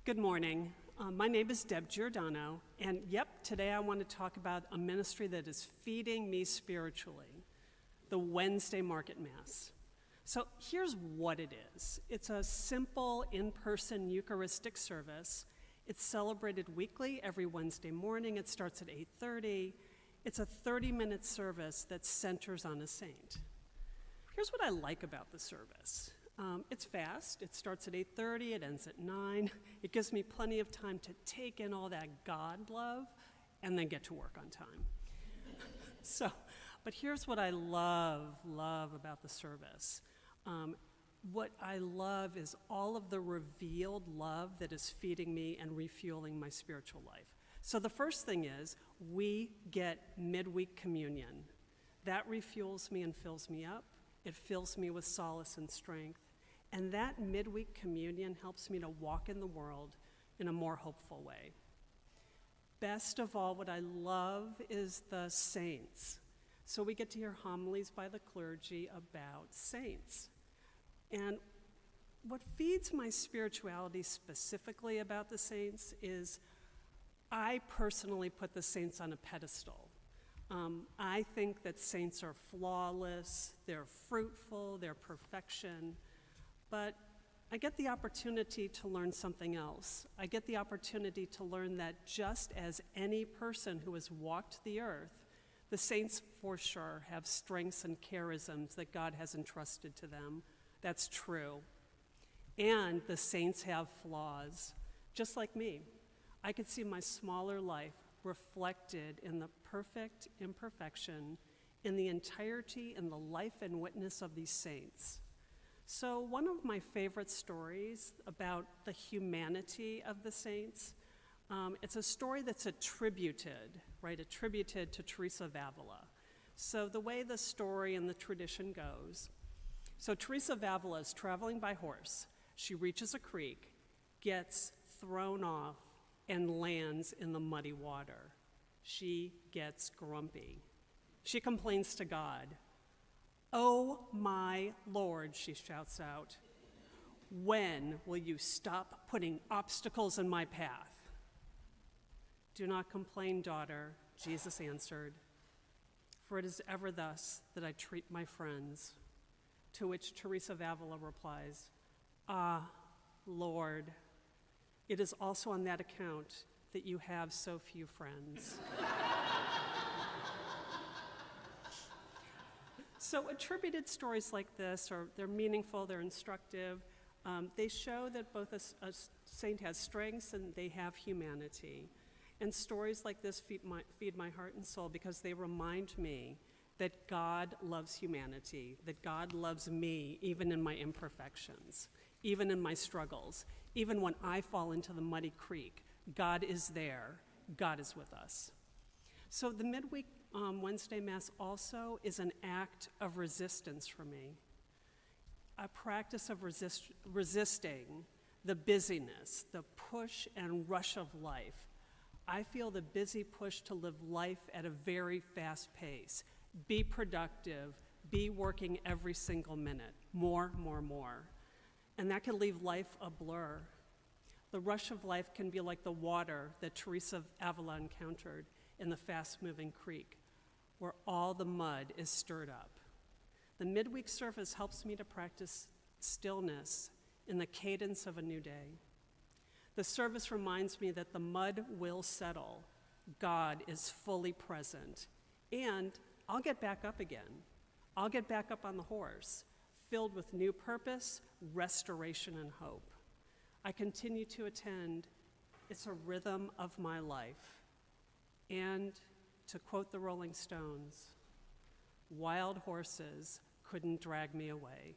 Good morning. My name is Deb Giordano, and today I want to talk about a ministry that is feeding me spiritually, the Wednesday Market Mass. So here's what it is. It's a simple in-person Eucharistic service. It's celebrated weekly every Wednesday morning. It starts at 8:30. It's a 30-minute service that centers on a saint. Here's what I like about the service. It's fast. It starts at 8:30. It ends at 9. It gives me plenty of time to take in all that God love and then get to work on time. But here's what I love about the service. What I love is all of the revealed love that is feeding me and refueling my spiritual life. So the first thing is we get midweek communion. That refuels me and fills me up. It fills me with solace and strength. And that midweek communion helps me to walk in the world in a more hopeful way. Best of all, what I love is the saints. So we get to hear homilies by the clergy about saints. And what feeds my spirituality specifically about the saints is I personally put the saints on a pedestal. I think that saints are flawless, they're fruitful, they're perfection. But I get the opportunity to learn something else. I get the opportunity to learn that just as any person who has walked the earth, the saints for sure have strengths and charisms that God has entrusted to them. That's true. And the saints have flaws, just like me. I could see my smaller life reflected in the perfect imperfection in the entirety and the life and witness of these saints. So one of my favorite stories about the humanity of the saints, it's a story that's attributed to Teresa of Avila. So the way the story and the tradition goes, so Teresa of Avila is traveling by horse. She reaches a creek, gets thrown off, and lands in the muddy water. She gets grumpy. She complains to God. "Oh my Lord," she shouts out, "when will you stop putting obstacles in my path?" "Do not complain, daughter," Jesus answered, "for it is ever thus that I treat my friends." To which Teresa of Avila replies, "Ah, Lord, it is also on that account that you have so few friends." So attributed stories like this, they're meaningful, they're instructive. They show that both a saint has strengths and they have humanity. And stories like this feed my heart and soul because they remind me that God loves humanity, that God loves me even in my imperfections, even in my struggles, even when I fall into the muddy creek. God is there. God is with us. So the midweek Wednesday Mass also is an act of resistance for me, a practice of resisting the busyness, the push and rush of life. I feel the busy push to live life at a very fast pace, be productive, be working every single minute, more. And that can leave life a blur. The rush of life can be like the water that Teresa of Avila encountered in the fast-moving creek, where all the mud is stirred up. The midweek service helps me to practice stillness in the cadence of a new day. The service reminds me that the mud will settle. God is fully present. And I'll get back up again. I'll get back up on the horse, filled with new purpose, restoration, and hope. I continue to attend. It's a rhythm of my life. And to quote the Rolling Stones, "Wild horses couldn't drag me away."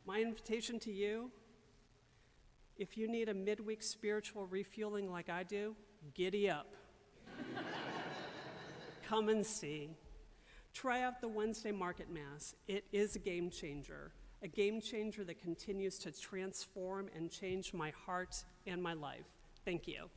My invitation to you, if you need a midweek spiritual refueling like I do, giddy up. Come and see. Try out the Wednesday Market Mass. It is a game changer that continues to transform and change my heart and my life. Thank you.